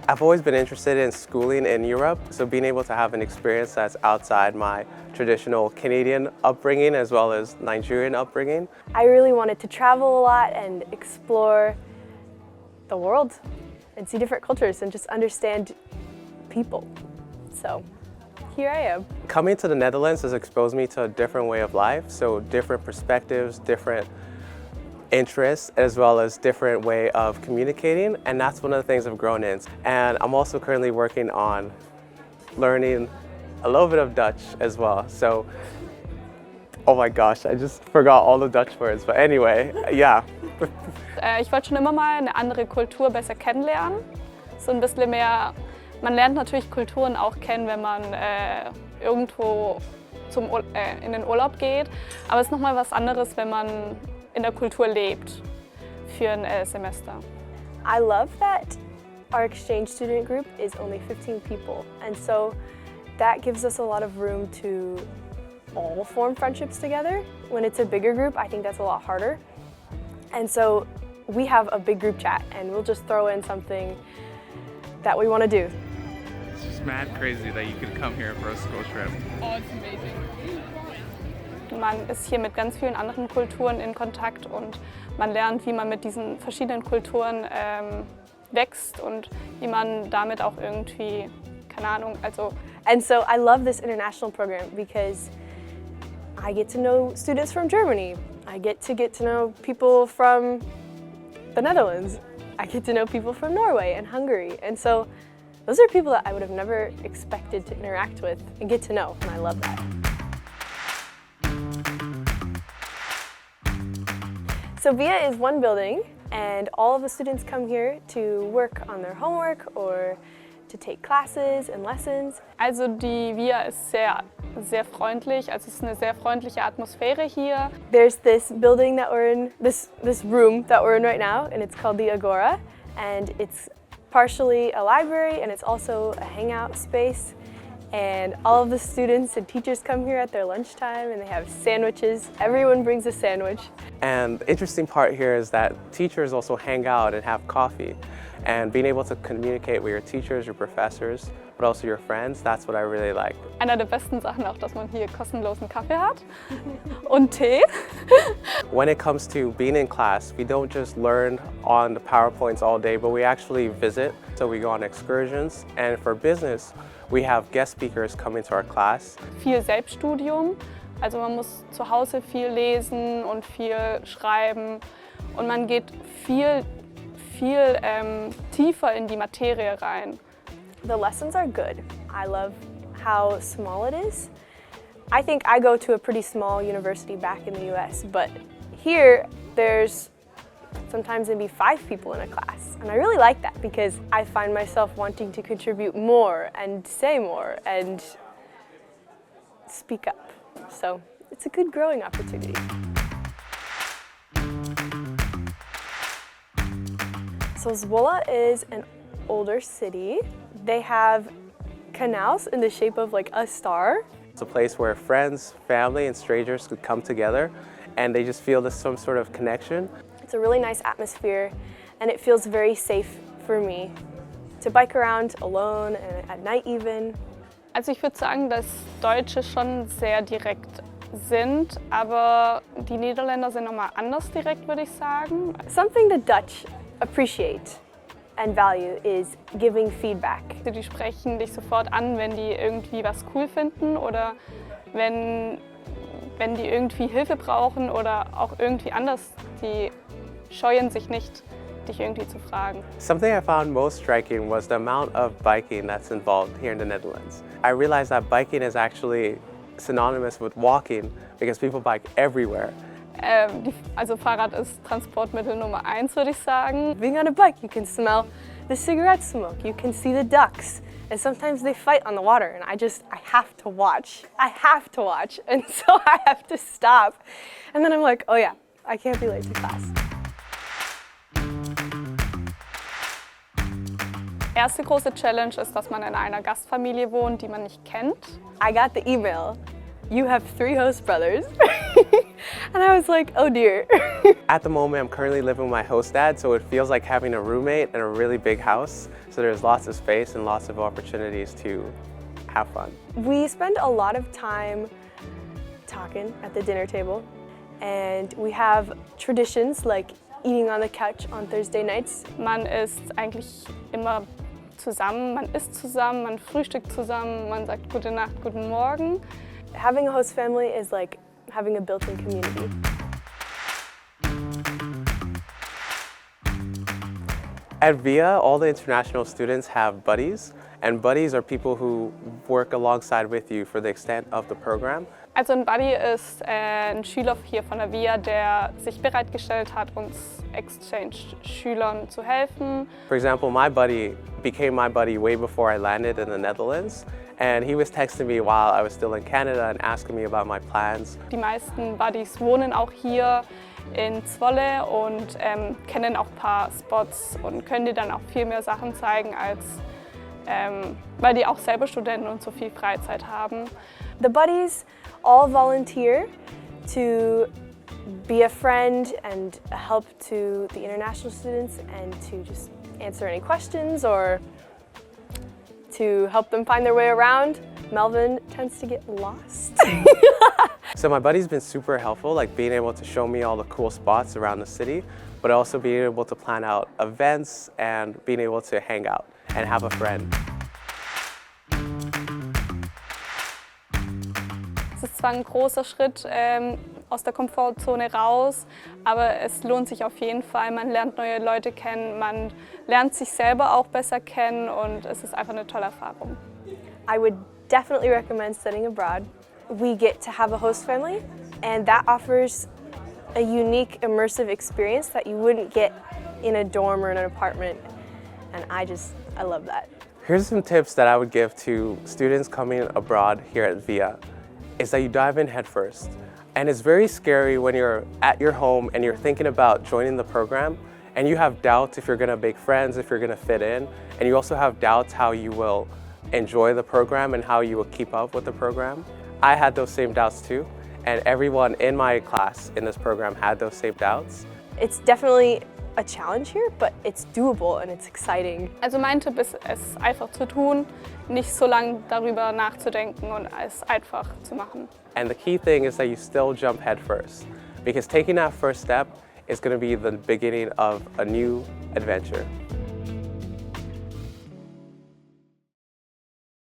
I've always been interested in schooling in Europe, so being able to have an experience that's outside my traditional Canadian upbringing as well as Nigerian upbringing. I really wanted to travel a lot and explore the world and see different cultures and just understand people. So here I am. Coming to the Netherlands has exposed me to a different way of life, so different perspectives, different interests, as well as different way of communicating, and that's one of the things I've grown in. And I'm also currently working on learning a little bit of Dutch as well. So, oh my gosh, I just forgot all the Dutch words, but anyway, yeah. Ich wollte schon immer mal eine andere Kultur besser kennenlernen, so ein bisschen mehr. Man lernt natürlich Kulturen auch kennen, wenn man irgendwo in den Urlaub geht, aber es ist nochmal was anderes, wenn man in der Kultur lebt für ein Semester. I love that our exchange student group is only 15 people, and so that gives us a lot of room to all form friendships together. When it's a bigger group, I think that's a lot harder. And so we have a big group chat and we'll just throw in something that we want to do. It's just mad crazy that you could come here for a school trip. Oh, it's amazing. Man ist hier mit ganz vielen anderen Kulturen in Kontakt und man lernt, wie man mit diesen verschiedenen Kulturen wächst und wie man damit auch irgendwie, keine Ahnung, also. And so I love this international program because I get to know students from Germany. I get to know people from the Netherlands. I get to know people from Norway and Hungary. And so those are people that I would have never expected to interact with and get to know, and I love that. So Viaa is one building, and all of the students come here to work on their homework or to take classes and lessons. Also die Viaa ist sehr freundlich, also es ist eine sehr freundliche Atmosphäre hier. There's this building that we're in, this room that we're in right now, and it's called the Agora, and it's partially a library and it's also a hangout space. And all of the students and teachers come here at their lunchtime and they have sandwiches. Everyone brings a sandwich. And the interesting part here is that teachers also hang out and have coffee. And being able to communicate with your teachers, your professors, but also your friends, that's what I really like. Einer der besten Sachen auch, dass man hier kostenlosen Kaffee hat und Tee. When it comes to being in class, we don't just learn on the PowerPoints all day, but we actually visit. So we go on excursions, and for business, we have guest speakers come into our class. Viel Selbststudium, also man muss zu Hause viel lesen und viel schreiben und man geht viel tiefer in die Materie rein. The lessons are good. I love how small it is. I think I go to a pretty small university back in the US, but here there's sometimes maybe 5 people in a class. And I really like that because I find myself wanting to contribute more and say more and speak up. So it's a good growing opportunity. So Zwolle is an older city. They have canals in the shape of like a star. It's a place where friends, family, and strangers could come together and they just feel this some sort of connection. It's a really nice atmosphere and it feels very safe for me to bike around alone and at night even. Also ich würde sagen, dass Deutsche schon sehr direkt sind, aber die Niederländer sind nochmal anders direkt, würde ich sagen. Something the Dutch appreciate and value is giving feedback. Die sprechen dich sofort an, wenn die irgendwie was cool finden oder wenn die irgendwie Hilfe brauchen oder auch irgendwie anders, die scheuen sich nicht, dich irgendwie zu fragen. Something I found most striking was the amount of biking that's involved here in the Netherlands. I realized that biking is actually synonymous with walking because people bike everywhere. Also Fahrrad ist Transportmittel Nummer 1, würde ich sagen. Being on a bike, you can smell the cigarette smoke, you can see the ducks, and sometimes they fight on the water, and I have to watch. I have to watch, and so I have to stop. And then I'm like, oh yeah, I can't be late to class. Erste große Challenge ist, dass man in einer Gastfamilie wohnt, die man nicht kennt. I got the email. You have 3 host brothers. And I was like, oh dear. At the moment, I'm currently living with my host dad, so it feels like having a roommate in a really big house. So there's lots of space and lots of opportunities to have fun. We spend a lot of time talking at the dinner table, and we have traditions like eating on the couch on Thursday nights. Man ist eigentlich immer zusammen, man isst zusammen, man frühstückt zusammen, man sagt gute Nacht, guten Morgen. Having a host family is like having a built-in community. At Viaa, all the international students have buddies, and buddies are people who work alongside with you for the extent of the program. Also ein Buddy ist ein Schüler hier von der Viaa, der sich bereitgestellt hat, uns Exchange-Schülern zu helfen. For example, my buddy became my buddy way before I landed in the Netherlands, and he was texting me while I was still in Canada and asking me about my plans. Die meisten Buddies wohnen auch hier in Zwolle und kennen auch ein paar Spots und können dir dann auch viel mehr Sachen zeigen, als weil die auch selber Studenten und so viel Freizeit haben. The buddies all volunteer to be a friend and a help to the international students and to just answer any questions or to help them find their way around. Melvin tends to get lost. So my buddy's been super helpful, like being able to show me all the cool spots around the city, but also being able to plan out events and being able to hang out and have a friend. Es ist zwar ein großer Schritt aus der Komfortzone raus, aber es lohnt sich auf jeden Fall. Man lernt neue Leute kennen, man lernt sich selber auch besser kennen und es ist einfach eine tolle Erfahrung. I would definitely recommend studying abroad. We get to have a host family, and that offers a unique, immersive experience that you wouldn't get in a dorm or in an apartment, and I love that. Here's some tips that I would give to students coming abroad here at Viaa, is that you dive in head first. And it's very scary when you're at your home and you're thinking about joining the program, and you have doubts if you're gonna make friends, if you're gonna fit in, and you also have doubts how you will enjoy the program and how you will keep up with the program. I had those same doubts too, and everyone in my class in this program had those same doubts. It's definitely a challenge here, but it's doable and it's exciting. Also mein Tipp ist, es einfach zu tun, nicht so lange darüber nachzudenken und es einfach zu machen. And the key thing is that you still jump head first, because taking that first step is going to be the beginning of a new adventure.